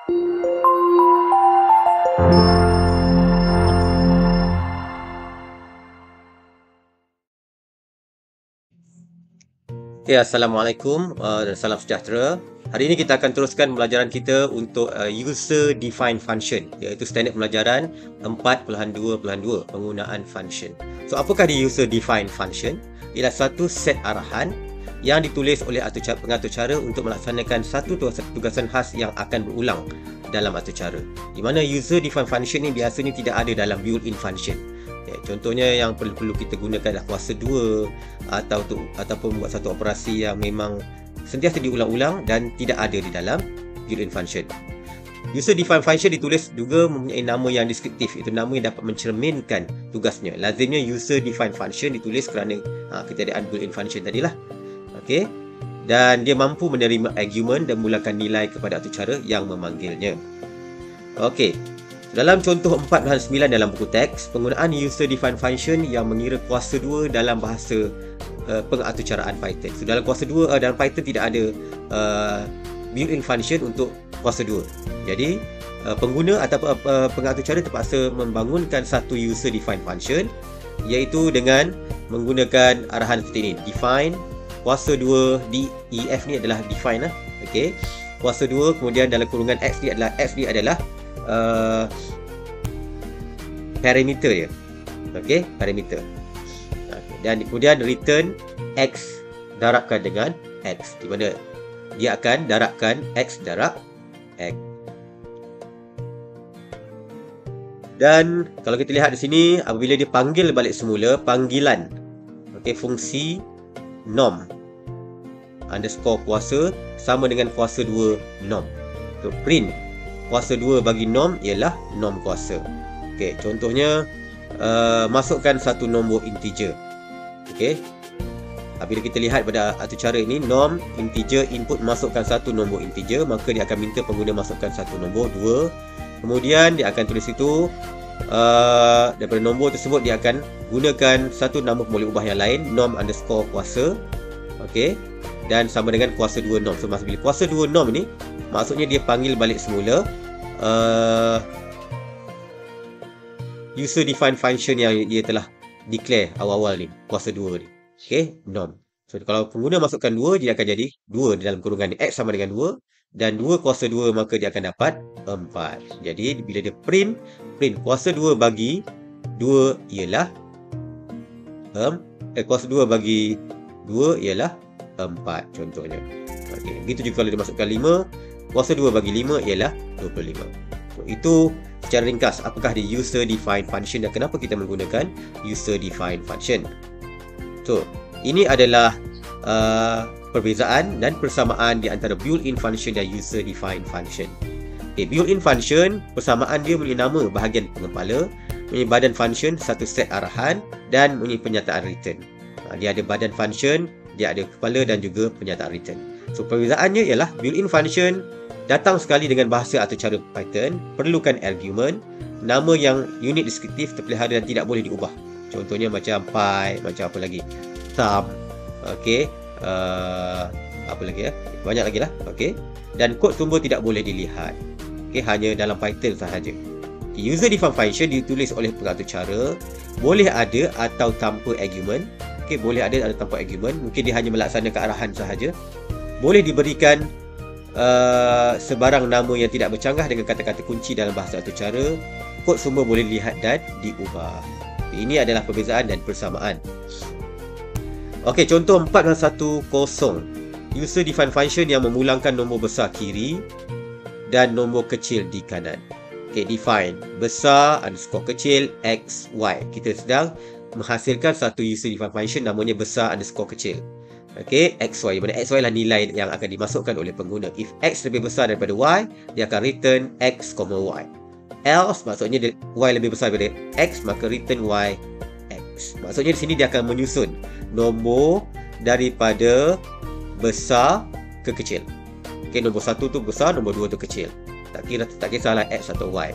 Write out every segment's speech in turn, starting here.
Okay, Assalamualaikum dan salam sejahtera. Hari ini kita akan teruskan pembelajaran kita untuk user defined function, iaitu standard pembelajaran 4.2.2 penggunaan function. So, apakah di user defined function? Ialah satu set arahan yang ditulis oleh pengatur cara untuk melaksanakan satu tugasan khas yang akan berulang dalam atur cara. Di mana user defined function ini biasanya tidak ada dalam built-in function. Contohnya yang perlu kita gunakan adalah kuasa 2 ataupun buat satu operasi yang memang sentiasa diulang-ulang dan tidak ada di dalam built-in function. User defined function ditulis juga mempunyai nama yang deskriptif, itu nama yang dapat mencerminkan tugasnya. Lazimnya user defined function ditulis kerana ketiadaan built-in function tadilah. Okey. Dan dia mampu menerima argument dan mulakan nilai kepada atur cara yang memanggilnya. Okey. Dalam contoh 4.9 dalam buku teks, penggunaan user defined function yang mengira kuasa 2 dalam bahasa pengaturcaraan Python. So, dalam kuasa 2 dalam Python tidak ada built-in function untuk kuasa 2. Jadi, pengguna atau pengatur cara terpaksa membangunkan satu user defined function, iaitu dengan menggunakan arahan seperti ini. Define kuasa 2 def ni adalah define lah. Okey. Kuasa 2, kemudian dalam kurungan x ni adalah parameter dia. Okey, parameter. Dan kemudian return x darabkan dengan x, di mana dia akan darabkan x darab x. Dan kalau kita lihat di sini, apabila dia panggil balik semula panggilan, okey, fungsi norm underscore kuasa sama dengan kuasa 2 norm. So, print kuasa 2 bagi norm ialah norm kuasa. Okey, contohnya masukkan satu nombor integer. Okey. Apabila kita lihat pada atur cara ini, norm integer input masukkan satu nombor integer, maka dia akan minta pengguna masukkan satu nombor 2. Kemudian dia akan tulis itu daripada nombor tersebut dia akan gunakan satu nama boleh ubah yang lain, norm underscore kuasa. Okey. Dan sama dengan kuasa 2 norm. So, bila kuasa 2 norm ni, maksudnya dia panggil balik semula user defined function yang dia telah declare awal-awal ni, kuasa 2 ni. Okey, norm. So, kalau pengguna masukkan 2, dia akan jadi 2 dalam kurungan ni. X sama dengan 2 dan 2 kuasa 2, maka dia akan dapat 4. Jadi, bila dia print kuasa 2 bagi 2 ialah kuasa 2 bagi 2 ialah 4 contohnya. Okey, begitu juga kalau dia masukkan 5, kuasa 2 bagi 5 ialah 25. So, itu secara ringkas apakah di user defined function dan kenapa kita menggunakan user defined function. So, ini adalah perbezaan dan persamaan di antara built-in function dan user defined function. Okay, built-in function, persamaan dia mempunyai nama bahagian pengepala, mempunyai badan function, satu set arahan dan mempunyai penyataan return. Dia ada badan function, dia ada kepala dan juga penyataan return. So, perbezaannya ialah built-in function datang sekali dengan bahasa atau cara Python, perlukan argument, nama yang unit deskriptif, terpelihara dan tidak boleh diubah. Contohnya macam pi, macam apa lagi? Sum. Okey. Apa lagi ya? Banyak lagi lah. Okey. Dan kod sumber tidak boleh dilihat. Okey, hanya dalam Python sahaja. User defined function ditulis oleh pengatur cara, boleh ada atau tanpa argument. Okey, boleh ada atau tanpa argument. Mungkin dia hanya melaksanakan arahan sahaja. Boleh diberikan sebarang nama yang tidak bercanggah dengan kata-kata kunci dalam bahasa atur cara. Kod sumber boleh dilihat dan diubah. Ini adalah perbezaan dan persamaan. Okey, contoh 4.1.0. User defined function yang memulangkan nombor besar kiri dan nombor kecil di kanan. Okey, define besar underscore kecil x, y. Kita sedang menghasilkan satu user defined function namanya besar underscore kecil. Okey, xy, mana xy adalah nilai yang akan dimasukkan oleh pengguna. If x lebih besar daripada y, dia akan return x, y. Else maksudnya y lebih besar daripada x, maka return y x. Maksudnya di sini dia akan menyusun nombor daripada besar ke kecil. Okey, nombor 1 tu besar, nombor 2 tu kecil. Tak kisahlah x atau y.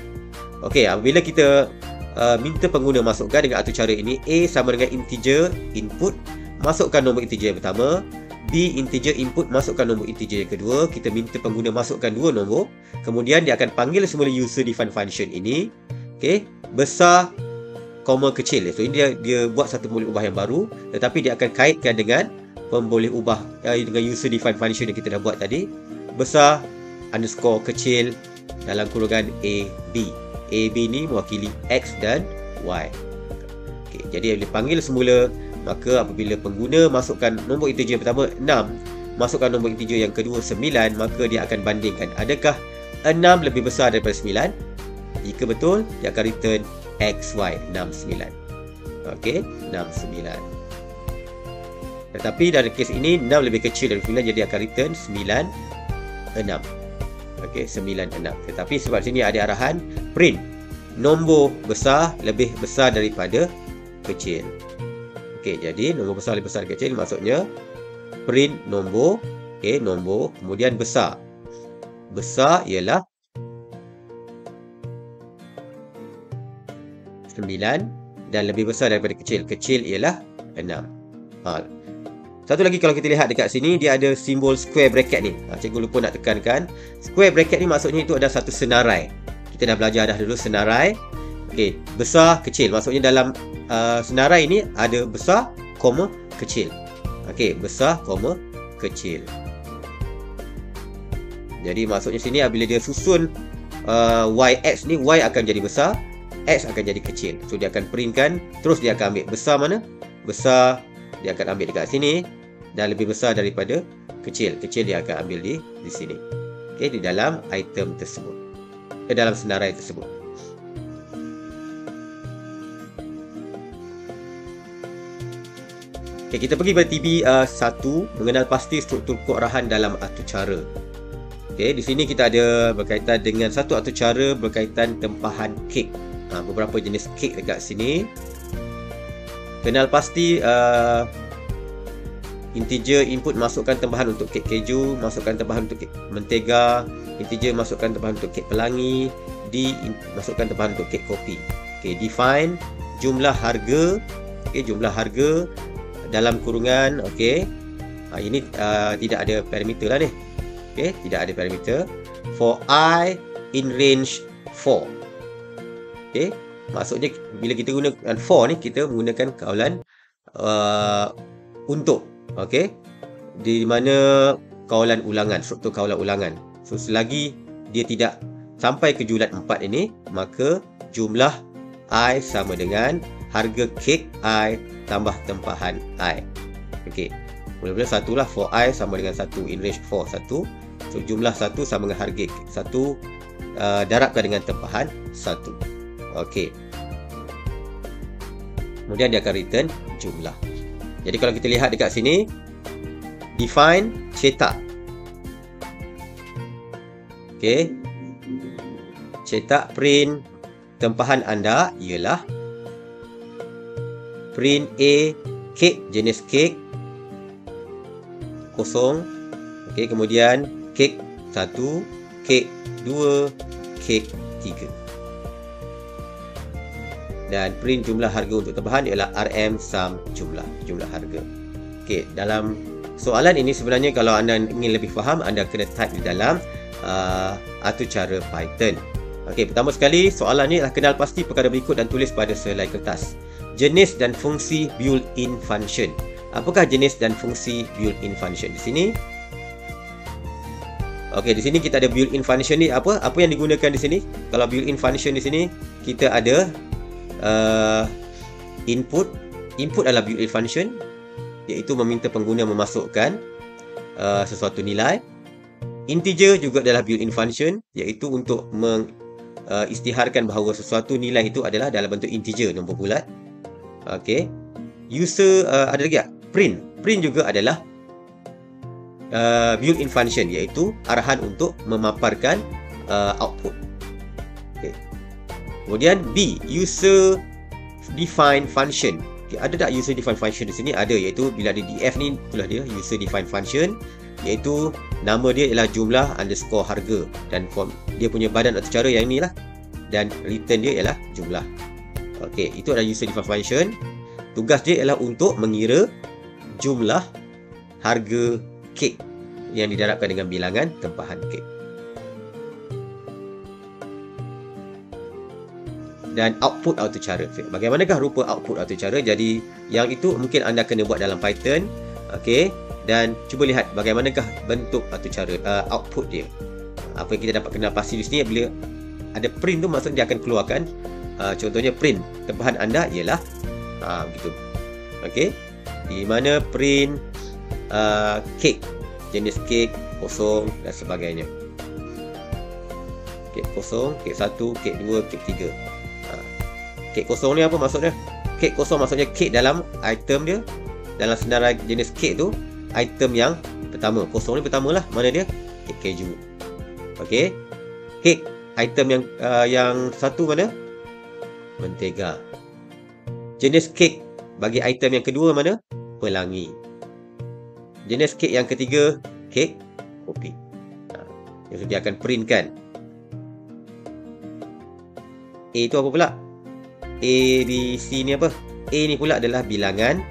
Okey, bila kita minta pengguna masukkan dengan atur cara ini, a sama dengan integer input, masukkan nombor integer yang pertama B integer input, masukkan nombor integer yang kedua. Kita minta pengguna masukkan dua nombor. Kemudian dia akan panggil semula user defined function ini. Okey, besar, koma kecil. So ini dia buat satu pemboleh ubah yang baru, tetapi dia akan kaitkan dengan pemboleh ubah dengan user defined function yang kita dah buat tadi. Besar underscore kecil dalam kurungan AB. AB ni mewakili X dan Y. Okey, jadi dia panggil semula. Maka apabila pengguna masukkan nombor integer yang pertama 6, masukkan nombor integer yang kedua 9, maka dia akan bandingkan adakah 6 lebih besar daripada 9. Jika betul, dia akan return XY 69. Okey, 69. Tetapi dalam kes ini 6 lebih kecil dari 9, jadi akan return 96. Okey, 96. Tetapi sebab sini ada arahan print nombor besar lebih besar daripada kecil. Okey, jadi nombor besar lebih besar kecil maksudnya print nombor, okey, nombor, kemudian besar. Besar ialah 9 dan lebih besar daripada kecil. Kecil ialah 6. Satu lagi kalau kita lihat dekat sini, dia ada simbol square bracket ni. Cikgu lupa nak tekankan. Square bracket ni maksudnya itu ada satu senarai. Kita dah belajar dah dulu senarai. Okey, besar, kecil. Maksudnya dalam senarai ini ada besar, koma, kecil. Okey, besar, koma, kecil. Jadi maksudnya sini bila dia susun YX ni, Y akan jadi besar, X akan jadi kecil. So dia akan printkan, terus dia akan ambil besar mana? Besar, dia akan ambil dekat sini. Dan lebih besar daripada kecil. Kecil dia akan ambil di sini. Okey, di dalam item tersebut. Dalam senarai tersebut. Okay, kita pergi pada TB 1, mengenal pasti struktur kod arahan dalam atur cara. Okay, di sini kita ada berkaitan dengan satu atur cara berkaitan tempahan kek. Beberapa jenis kek dekat sini. Kenal pasti integer input masukkan tempahan untuk kek keju, masukkan tempahan untuk kek mentega, integer masukkan tempahan untuk kek pelangi, D masukkan tempahan untuk kek kopi. Okay, define jumlah harga. Okay, jumlah harga dalam kurungan, okey. Ini tidak ada parameter lah ni. Okey, tidak ada parameter. For I in range 4. Okey, maksudnya bila kita gunakan for ni, kita menggunakan kawalan untuk. Okey, di mana kawalan ulangan, struktur kawalan ulangan. So selagi dia tidak sampai ke julat 4 ini, maka jumlah I sama dengan harga kek I tambah tempahan I. Okey. Mula-mula 1 lah, for I sama dengan 1, in range 4 1. So jumlah 1 sama dengan harga 1 darabkan dengan tempahan 1. Okey. Kemudian dia akan return jumlah. Jadi kalau kita lihat dekat sini, define cetak. Okey. Cetak print tempahan anda ialah print A kek, jenis kek kosong. Okey, kemudian kek 1, kek 2, kek 3. Dan print jumlah harga untuk tempahan ialah RM sum jumlah harga. Okey, dalam soalan ini sebenarnya kalau anda ingin lebih faham, anda kena type di dalam atur cara Python. Okey, pertama sekali soalan ni adalah kenal pasti perkara berikut dan tulis pada selai kertas. Jenis dan fungsi built-in function. Apakah jenis dan fungsi built-in function di sini? Okey, di sini kita ada built-in function ni apa? Apa yang digunakan di sini? Kalau built-in function di sini kita ada input. Input adalah built-in function, iaitu meminta pengguna memasukkan sesuatu nilai. Integer juga adalah built-in function, iaitu untuk mengisytiharkan bahawa sesuatu nilai itu adalah dalam bentuk integer, nombor bulat. Okey. User ada lagi tak? Print. Print juga adalah built-in function, iaitu arahan untuk memaparkan output. Okay. Kemudian B, user define function. Okay, ada tak user define function di sini? Ada, iaitu bila ada df ni, itulah dia user define function, iaitu nama dia ialah jumlah underscore harga dan form dia punya badan atau cara yang ni lah, dan return dia ialah jumlah. Okey, itu adalah user define function. Tugas dia ialah untuk mengira jumlah harga kek yang didarabkan dengan bilangan tempahan kek. Dan output auto cara. Bagaimanakah rupa output auto cara? Jadi yang itu mungkin anda kena buat dalam Python. Okey, dan cuba lihat bagaimanakah bentuk auto cara, output dia. Apa yang kita dapat kenal pasti di sini, bila ada print tu maksud dia akan keluarkan contohnya print tempahan anda ialah begitu. Okey, di mana print kek, jenis kek kosong dan sebagainya. Kek kosong, kek 1, kek 2, kek 3. Kek kosong ni apa maksudnya? Kek kosong maksudnya kek dalam item dia, dalam senarai jenis kek tu, item yang pertama. Kosong ni pertama lah. Mana dia? Kek keju. Okey. Kek item yang satu mana? Mentega. Jenis kek bagi item yang kedua mana? Pelangi. Jenis kek yang ketiga, kek kopi. Jadi dia akan printkan. A tu apa pula? A, B, C ni apa? A ni pula adalah bilangan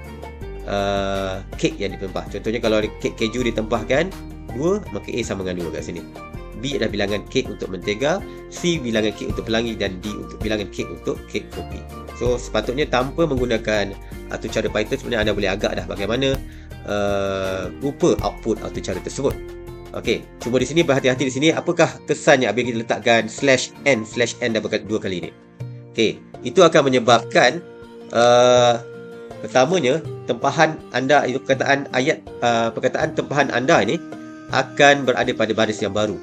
kek yang ditempah. Contohnya kalau kek keju ditempahkan 2, maka A sama dengan 2 kat sini. B adalah bilangan kek untuk mentega, C bilangan kek untuk pelangi, dan D untuk bilangan kek untuk kek kopi. So sepatutnya tanpa menggunakan auto cara Python, sebenarnya anda boleh agak dah bagaimana rupa output auto cara tersebut. Okey, cuma di sini berhati-hati di sini, apakah kesannya apabila kita letakkan /n dah dua kali ni. Okey, itu akan menyebabkan pertamanya tempahan anda, itu perkataan ayat perkataan tempahan anda ini akan berada pada baris yang baru.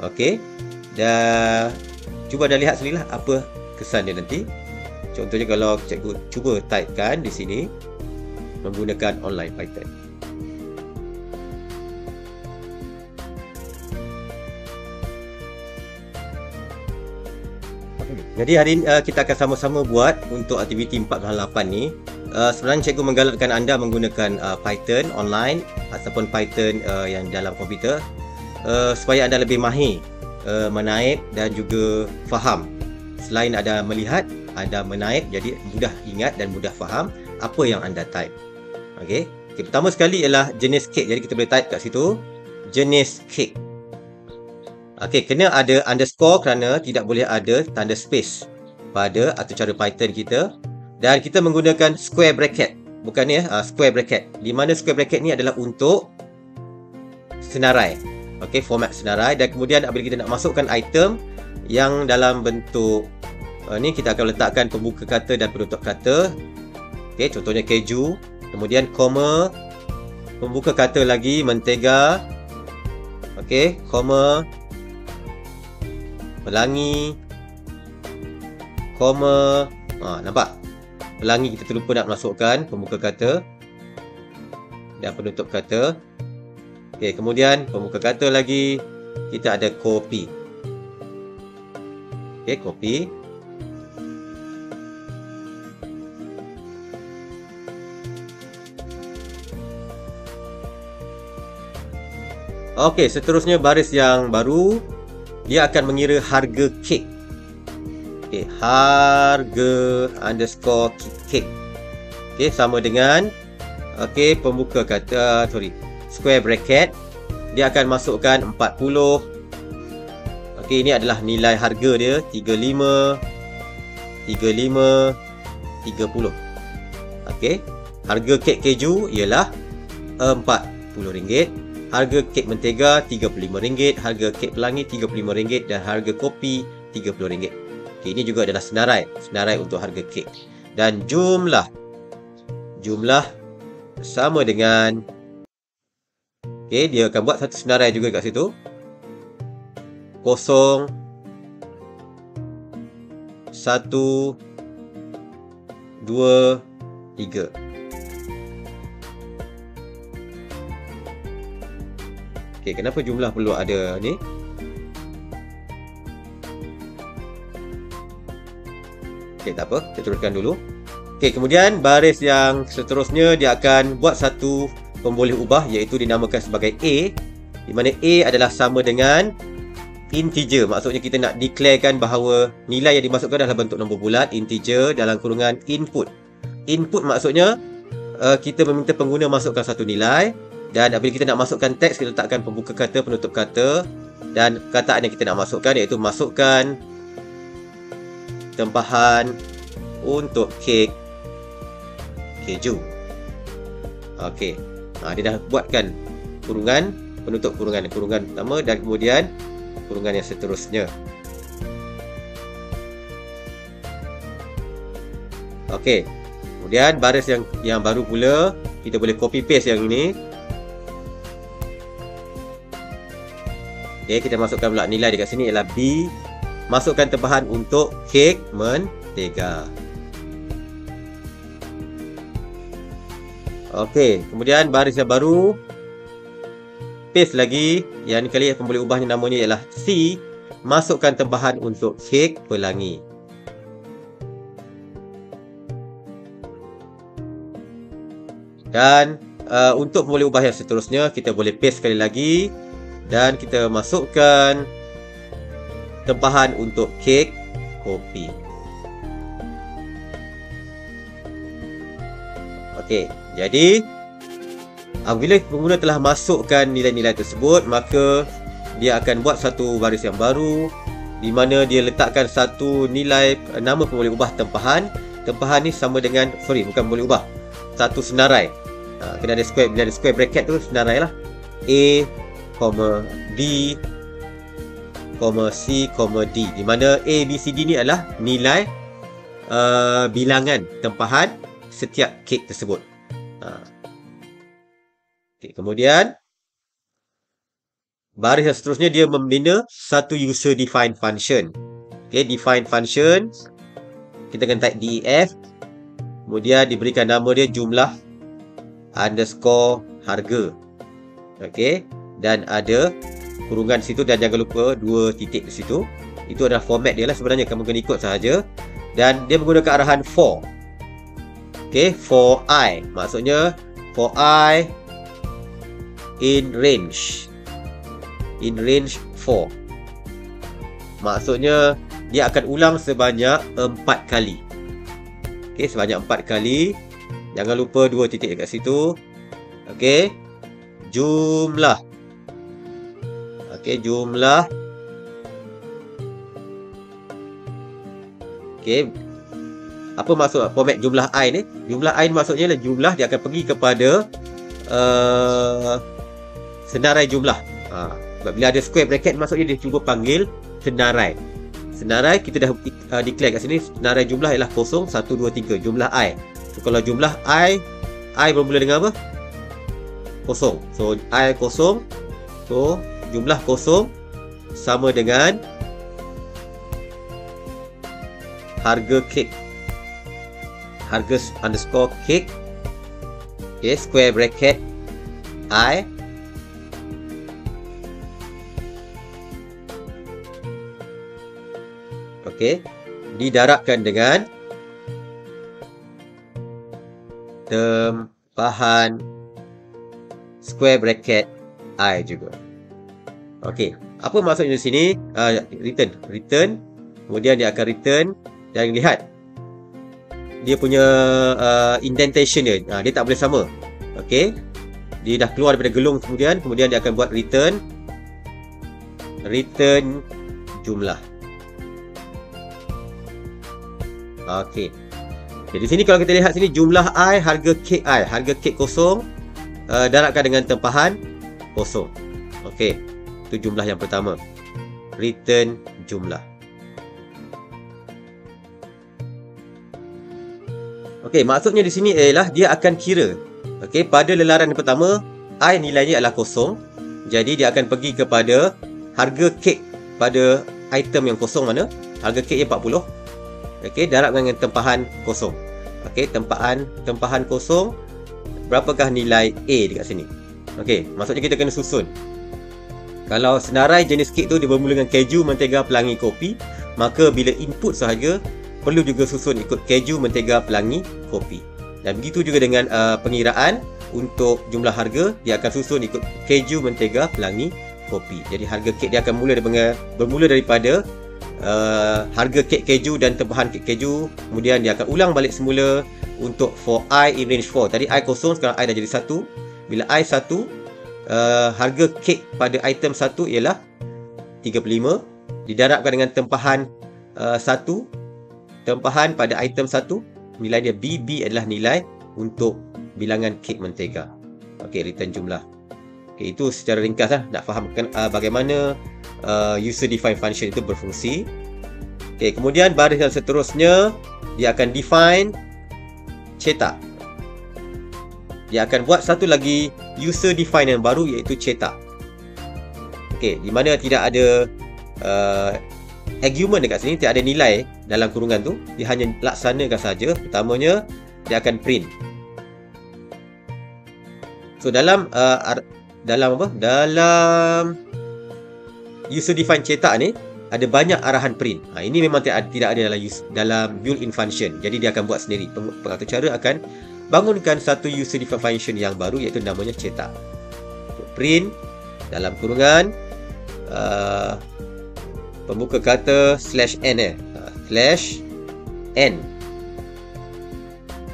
Okey, dah cuba dah lihat sendirilah apa kesan dia nanti. Contohnya kalau cikgu cuba typekan di sini menggunakan online Python. Jadi hari ini kita akan sama-sama buat untuk aktiviti 4/8 ni. Sebenarnya cikgu menggalakkan anda menggunakan Python online ataupun Python yang dalam komputer supaya anda lebih mahir menaip dan juga faham. Selain ada melihat, anda menaip, jadi mudah ingat dan mudah faham apa yang anda type. Okey. Pertama sekali ialah jenis kek. Jadi kita boleh type kat situ jenis kek. Okey, kena ada underscore kerana tidak boleh ada tanda space pada auto cara Python kita. Dan kita menggunakan square bracket. Bukan ni square bracket. Di mana square bracket ni adalah untuk senarai. Okey, format senarai. Dan kemudian apabila kita nak masukkan item yang dalam bentuk ni, kita akan letakkan pembuka kata dan penutup kata. Okey, contohnya keju. Kemudian koma, pembuka kata lagi mentega. Okey, koma, pelangi, koma. Nampak? Pelangi kita terlupa nak masukkan pembuka kata dan penutup kata. Okey, kemudian pembuka kata lagi kita ada kopi. Okey, kopi. Okey, seterusnya baris yang baru, dia akan mengira harga kek. Okey, harga underscore kek. Okey, sama dengan pembuka kata, square bracket. Dia akan masukkan 40. Okey, ini adalah nilai harga dia, 35, 30. Okey, harga kek keju ialah RM40. Harga kek mentega RM35, harga kek pelangi RM35 dan harga kopi RM30. Okay, ini juga adalah senarai untuk harga kek. Dan jumlah sama dengan dia akan buat satu senarai juga kat situ. 0, 1, 2, 3. Okey, kenapa jumlah perlu ada ni? Okey, tak apa, kita teruskan dulu. Okey, kemudian baris yang seterusnya dia akan buat satu pemboleh ubah, iaitu dinamakan sebagai A, di mana A adalah sama dengan integer. Maksudnya kita nak declarekan bahawa nilai yang dimasukkan adalah bentuk nombor bulat, integer dalam kurungan input. Input maksudnya kita meminta pengguna masukkan satu nilai. Dan apabila kita nak masukkan teks, kita letakkan pembuka kata, penutup kata. Dan perkataan yang kita nak masukkan iaitu masukkan tempahan untuk kek keju. Okey. Dia dah buatkan kurungan, penutup kurungan pertama dan kemudian kurungan yang seterusnya. Okey. Kemudian baris yang baru pula, kita boleh copy paste yang ini. Okey, kita masukkan pula nilai dekat sini ialah B. Masukkan tempahan untuk kek mentega. Okey, kemudian baris yang baru, paste lagi. Yang ni kali akan boleh ubahnya namanya ialah C. Masukkan tempahan untuk kek pelangi. Dan untuk boleh ubah yang seterusnya, kita boleh paste sekali lagi. Dan kita masukkan tempahan untuk kek kopi. Okey, jadi apabila pengguna telah masukkan nilai-nilai tersebut, maka dia akan buat satu baris yang baru di mana dia letakkan satu nilai nama pun boleh ubah tempahan. Tempahan ni sama dengan, bukan boleh ubah, satu senarai. Kena ada square, bila ada square bracket tu senarai lah. A, B, C, D, di mana A, B, C, D ni adalah nilai bilangan tempahan setiap kek tersebut. Okay, kemudian baris yang seterusnya dia membina satu user defined function. Okay, define function, kita akan type DEF, kemudian diberikan nama dia jumlah underscore harga. Okay, dan ada kurungan di situ dan jangan lupa 2 titik di situ. Itu adalah format dia lah sebenarnya, kamu kena ikut sahaja. Dan dia menggunakan arahan for. Okay, for I, maksudnya for I in range 4. Maksudnya dia akan ulang sebanyak 4 kali. Okay, sebanyak 4 kali. Jangan lupa 2 titik dekat situ. Okay, jumlah. Okay, jumlah. Okay, apa maksud format jumlah I ni? Jumlah I ni maksudnya adalah jumlah dia akan pergi kepada senarai jumlah. Sebab bila ada square bracket, maksudnya dia cuba panggil senarai. Senarai kita dah declare kat sini, senarai jumlah ialah 0, 1, 2, 3. Jumlah I. So, kalau jumlah I bermula dengan apa? 0. So, I 0. So, jumlah 0 sama dengan harga kek. Harga underscore kek. Okay, square bracket I. Okay, didarabkan dengan tempahan square bracket I juga. Okey, apa maksudnya di sini? Return. Kemudian dia akan return dan lihat dia punya indentation dia. Dia tak boleh sama. Okey. Dia dah keluar daripada gelung kemudian dia akan buat return jumlah. Okey. Jadi sini kalau kita lihat sini jumlah I, harga kek I, harga kek 0 darabkan dengan tempahan 0. Okey. Itu jumlah yang pertama. Return jumlah. Okey, maksudnya di sini ialah dia akan kira. Okey, pada lelaran yang pertama, I nilainya adalah 0. Jadi dia akan pergi kepada harga kek pada item yang kosong mana? Harga keknya 40. Okey, darabkan dengan tempahan 0. Okey, tempahan 0. Berapakah nilai A dekat sini? Okey, maksudnya kita kena susun. Kalau senarai jenis kek tu dia bermula dengan keju, mentega, pelangi, kopi, maka bila input sahaja perlu juga susun ikut keju, mentega, pelangi, kopi. Dan begitu juga dengan pengiraan untuk jumlah harga, dia akan susun ikut keju, mentega, pelangi, kopi. Jadi harga kek dia akan bermula daripada harga kek keju dan tempahan kek keju. Kemudian dia akan ulang balik semula untuk for I in range 4. Tadi I 0, sekarang I dah jadi 1. Bila I 1, harga kek pada item 1 ialah 35, didarabkan dengan tempahan 1, tempahan pada item 1, nilai dia B. B adalah nilai untuk bilangan kek mentega. Okey, return jumlah. Okey, itu secara ringkas lah, nak fahamkan bagaimana user define function itu berfungsi. Okey, kemudian baris yang seterusnya dia akan define cetak. Dia akan buat satu lagi user define yang baru, iaitu cetak. Okey, di mana tidak ada argument dekat sini, tidak ada nilai dalam kurungan tu, dia hanya laksanakan saja. Pertamanya dia akan print. So dalam user define cetak ni ada banyak arahan print. Ini memang tidak ada dalam built-in function. Jadi dia akan buat sendiri. Pengatur cara akan bangunkan satu user define function yang baru, iaitu namanya cetak. Print dalam kurungan pembuka kata /n /n.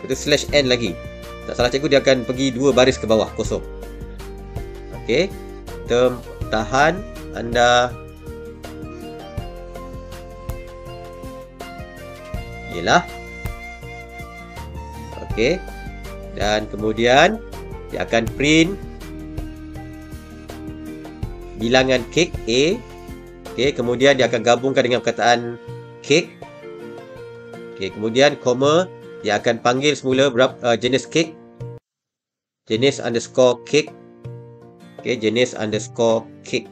Itu /n lagi. Tak salah cikgu, dia akan pergi 2 baris ke bawah kosong. Okey, tahan anda ialah. Okey, dan kemudian dia akan print bilangan kek A. Okey, kemudian dia akan gabungkan dengan perkataan kek. Okey, kemudian koma, dia akan panggil semula jenis kek, jenis underscore kek. Okey, jenis underscore kek,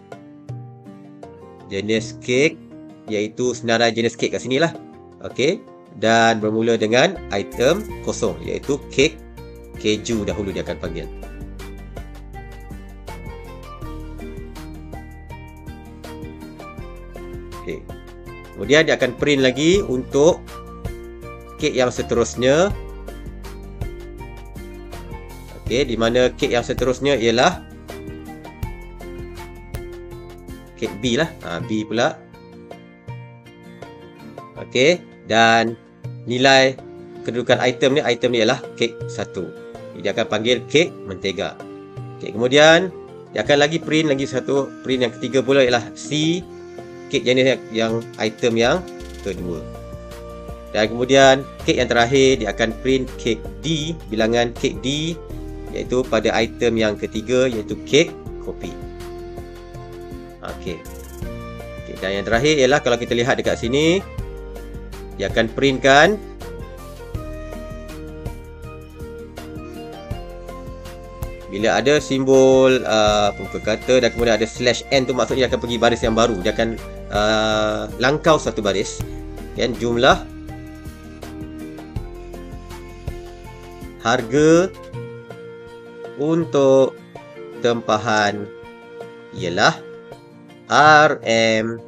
jenis kek, iaitu senarai jenis kek kat sini lah. Okey, dan bermula dengan item kosong, iaitu kek keju dahulu dia akan panggil. Okey, kemudian dia akan print lagi untuk kek yang seterusnya. Okey, di mana kek yang seterusnya ialah kek B lah. B pula. Okey, dan nilai kedudukan item ni ialah kek 1. Dia akan panggil kek mentega. Okey, kemudian dia akan lagi print lagi satu, print yang ketiga pula ialah C, kek jenis yang item yang kedua. Dan kemudian kek yang terakhir dia akan print kek D, bilangan kek D, iaitu pada item yang ketiga, iaitu kek kopi. Okey. Dan yang terakhir ialah kalau kita lihat dekat sini, dia akan printkan bila ada simbol pembuka kata dan kemudian ada /n tu, maksudnya dia akan pergi baris yang baru. Dia akan langkau satu baris. Dan jumlah harga untuk tempahan ialah RM.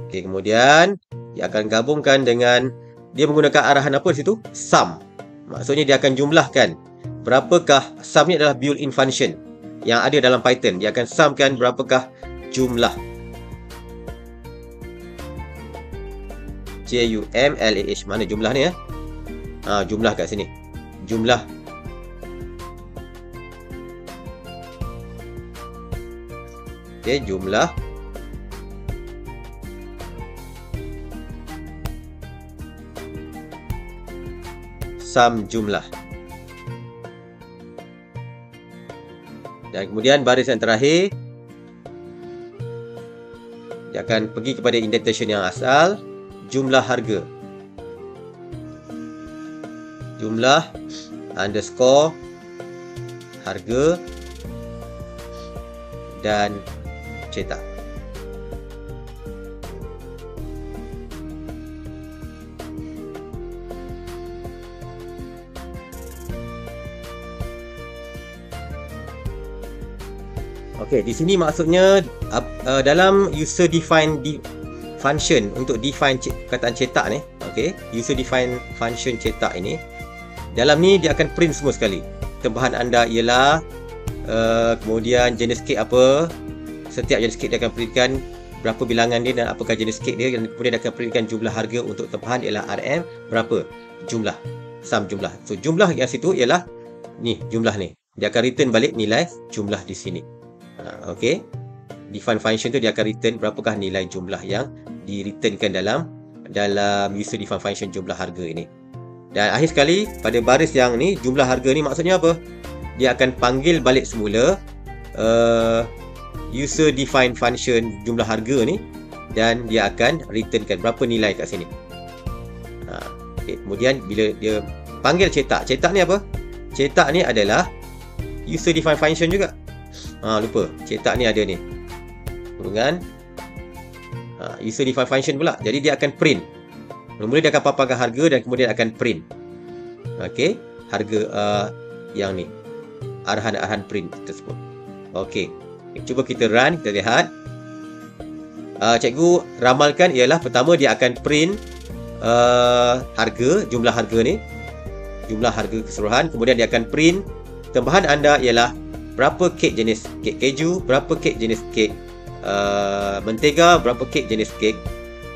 Okey, kemudian dia akan gabungkan dengan, dia menggunakan arahan apa di situ? Sum. Maksudnya dia akan jumlahkan berapakah, sum ni adalah built-in function yang ada dalam Python. Dia akan sumkan berapakah jumlah. JUMLAH, mana jumlah ni ya? Jumlah kat sini. Jumlah. Okey, jumlah sum jumlah. Dan kemudian baris yang terakhir dia akan pergi kepada indentation yang asal, jumlah harga. Jumlah underscore harga dan cetak. Okey, di sini maksudnya dalam user define function untuk define perkataan cetak ni, okey, user define function cetak ini, dalam ni dia akan print semua sekali. Tempahan anda ialah kemudian jenis kek apa, setiap jenis kek dia akan printkan berapa bilangan dia dan apakah jenis kek dia, dan kemudian dia akan printkan jumlah harga untuk tempahan ialah RM, berapa jumlah, sum jumlah. So jumlah yang situ ialah ni, jumlah ni. Dia akan return balik nilai jumlah di sini. Okey. Define function tu dia akan return berapakah nilai jumlah yang di-returnkan dalam user define function jumlah harga ini. Dan akhir sekali pada baris yang ni jumlah harga ni maksudnya apa? Dia akan panggil balik semula user define function jumlah harga ni dan dia akan returnkan berapa nilai kat sini. Okay. Kemudian bila dia panggil cetak ni apa? Cetak ni adalah user define function juga. Lupa, cetak ni ada ni kurungan user define function pula. Jadi dia akan print. Mula-mula dia akan paparkan harga dan kemudian akan print. Okey, harga yang ni. Arahan-arahan print tersebut. Okey. Cuba kita run, kita lihat. Cikgu ramalkan ialah pertama dia akan print harga, jumlah harga ni. Jumlah harga keseluruhan. Kemudian dia akan print tambahan anda ialah berapa kek jenis kek keju, berapa kek jenis kek mentega, berapa kek jenis kek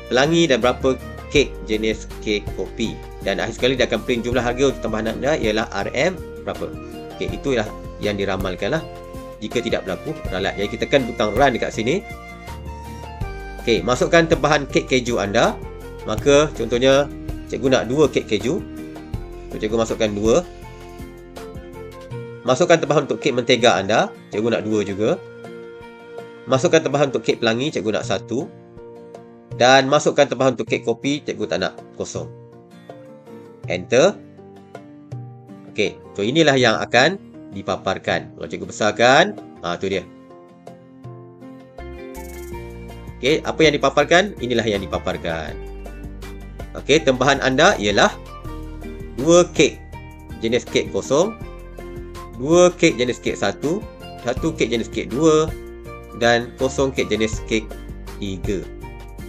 pelangi dan berapa kek jenis kek kopi. Dan akhir sekali dia akan print jumlah harga untuk tambahan anda ialah RM berapa. Okey, itulah yang diramalkan lah. Jika tidak berlaku ralat. Jadi kita tekan butang run dekat sini. Okey, masukkan tambahan kek keju anda. Maka contohnya cikgu nak 2 kek keju. So, cikgu masukkan 2. Masukkan tambahan untuk kek mentega anda. Cikgu nak 2 juga. Masukkan tambahan untuk kek pelangi, cikgu nak 1. Dan masukkan tambahan untuk kek kopi, cikgu tak nak, kosong. Enter. Okey, so inilah yang akan dipaparkan. Kalau cikgu besarkan, tu dia. Okey, apa yang dipaparkan? Inilah yang dipaparkan. Okey, tambahan anda ialah 2 kek jenis kek kosong, 2 kek jenis kek 1, 1 kek jenis kek 2 dan 0 kek jenis kek 3.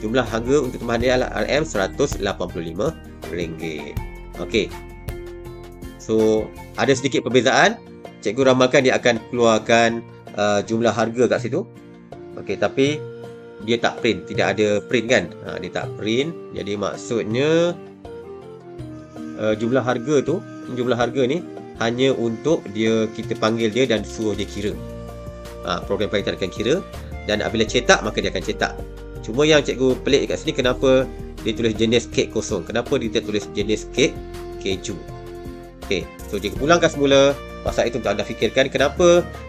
Jumlah harga untuk tambahan dia adalah RM RM185. Okey. So, ada sedikit perbezaan. Cikgu ramalkan dia akan keluarkan jumlah harga kat situ. Okey, tapi dia tak print, tidak ada print kan? Dia tak print. Jadi maksudnya jumlah harga ni hanya untuk kita panggil dia dan suruh dia kira. Program Python akan kira dan apabila cetak maka dia akan cetak. Cuma yang cikgu pelik kat sini, kenapa dia tulis jenis kek kosong? Kenapa dia tak tulis jenis kek keju? Okey, so cikgu ulangkan semula. Pasal itu untuk anda fikirkan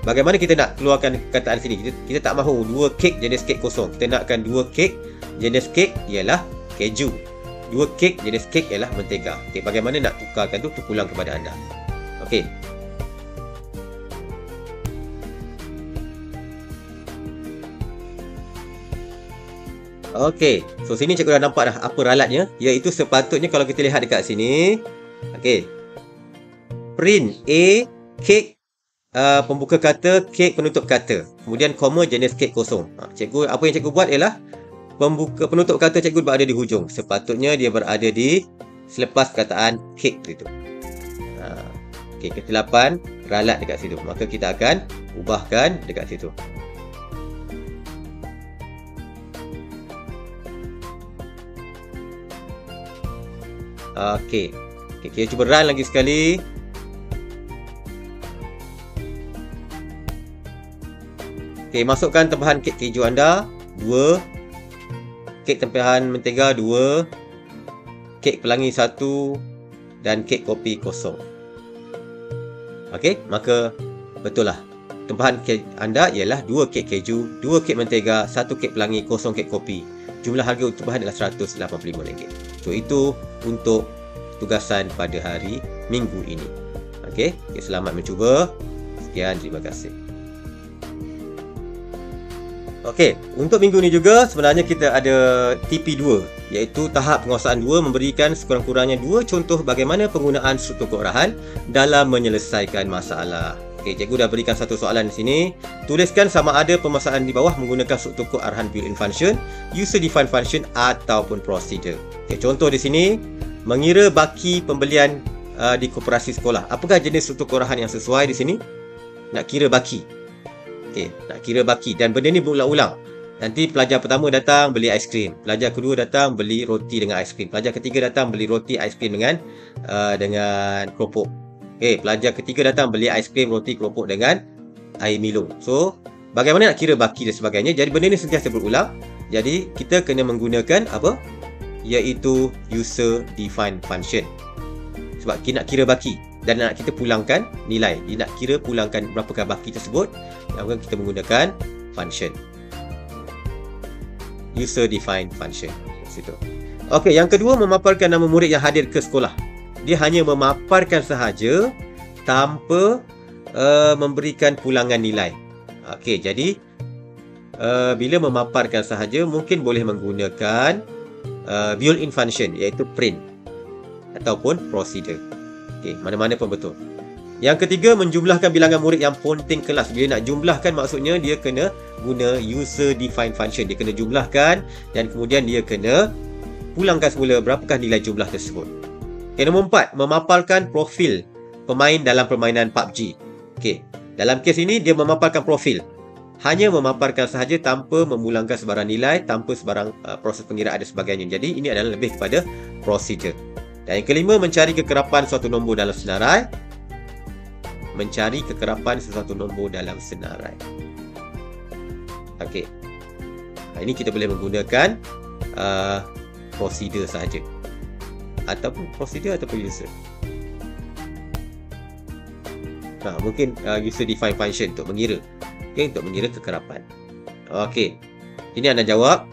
bagaimana kita nak keluarkan kataan sini. Kita tak mahu 2 kek jenis kek kosong. Kita nakkan 2 kek jenis kek ialah keju. 2 kek jenis kek ialah mentega. Okey, bagaimana nak tukarkan tu ulang kepada anda. Okey. Okey, so sini cikgu dah nampak dah apa ralatnya, iaitu sepatutnya kalau kita lihat dekat sini. Okey. Print A kek pembuka kata, kek penutup kata. Kemudian koma jenis kek kosong. Cikgu apa yang cikgu buat ialah penutup kata cikgu berada di hujung. Sepatutnya dia berada di selepas kataan kek itu. Okey, kesilapan ralat dekat situ. Maka kita akan ubahkan dekat situ. Okey. Kita cuba run lagi sekali. Okey, masukkan tambahan kek keju anda 2, kek tempahan mentega 2, kek pelangi 1 dan kek kopi 0. Okey, maka betul lah. Tempahan kek anda ialah 2 kek keju, 2 kek mentega, 1 kek pelangi, 0 kek kopi. Jumlah harga untuk bahan adalah RM185. So, itu untuk tugasan pada hari minggu ini. Okey, selamat mencuba. Sekian, terima kasih. Okey, untuk minggu ni juga sebenarnya kita ada TP2, iaitu tahap penguasaan 2, memberikan sekurang-kurangnya 2 contoh bagaimana penggunaan struktur kearahan dalam menyelesaikan masalah. Okey, cikgu dah berikan satu soalan di sini. Tuliskan sama ada pemasalan di bawah menggunakan struktur kearahan built-in function, user defined function ataupun procedure. Okey, contoh di sini, mengira baki pembelian di koperasi sekolah. Apakah jenis struktur kearahan yang sesuai di sini? Nak kira baki. Okey, nak kira baki dan benda ni berulang-ulang. Nanti pelajar pertama datang beli aiskrim, pelajar kedua datang beli roti dengan aiskrim, pelajar ketiga datang beli roti aiskrim dengan keropok. Okey, pelajar ketiga datang beli aiskrim, roti, keropok dengan air Milo. So, bagaimana nak kira baki dan sebagainya. Jadi benda ni sentiasa berulang. Jadi kita kena menggunakan apa? Iaitu user defined function. Sebab kita nak kira baki dan nak kita pulangkan nilai. Dia nak kira pulangkan berapakah baki tersebut, maka kita menggunakan function. User defined function. Situ. Okey, yang kedua, memaparkan nama murid yang hadir ke sekolah. Dia hanya memaparkan sahaja tanpa memberikan pulangan nilai. Okey, jadi bila memaparkan sahaja mungkin boleh menggunakan built-in function iaitu print ataupun procedure. Okey, mana-mana pun betul. Yang ketiga, menjumlahkan bilangan murid yang ponteng kelas. Bila nak jumlahkan maksudnya dia kena guna user defined function. Dia kena jumlahkan dan kemudian dia kena pulangkan semula berapakah nilai jumlah tersebut. Okay, nombor 4, memaparkan profil pemain dalam permainan PUBG. Okey, dalam kes ini dia memaparkan profil. Hanya memaparkan sahaja tanpa memulangkan sebarang nilai, tanpa sebarang proses pengiraan dan sebagainya. Jadi ini adalah lebih kepada procedure. Dan yang kelima, mencari kekerapan suatu nombor dalam senarai. Mencari kekerapan sesuatu nombor dalam senarai. Okey. Ini kita boleh menggunakan prosedur sahaja. Ataupun prosedur ataupun user. Mungkin user defined function untuk mengira. Okay, untuk mengira kekerapan. Okey. Ini anda jawab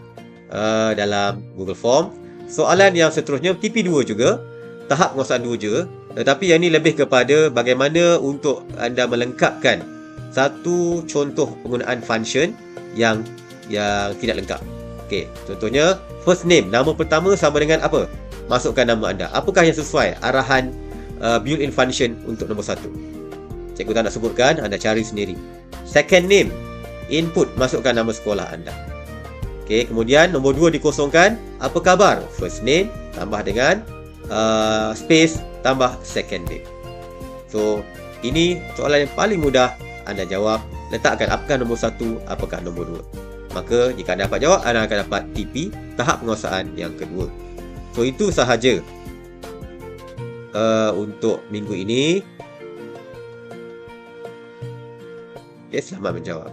dalam Google Form. Soalan yang seterusnya TP2 juga. Tahap penguasaan 2 juga. Tetapi yang ini lebih kepada bagaimana untuk anda melengkapkan satu contoh penggunaan function yang tidak lengkap. Okey, contohnya first name, nama pertama sama dengan apa? Masukkan nama anda. Apakah yang sesuai arahan built-in function untuk nombor 1? Cikgu tak nak sebutkan, anda cari sendiri. Second name, input, masukkan nama sekolah anda. Okey, kemudian nombor 2 dikosongkan. Apa khabar? First name tambah dengan space tambah second name. So, ini soalan yang paling mudah anda jawab. Letakkan apakah nombor 1, apakah nombor 2. Maka jika anda dapat jawab, anda akan dapat TP, tahap penguasaan yang kedua. So, itu sahaja untuk minggu ini. Okay, selamat menjawab.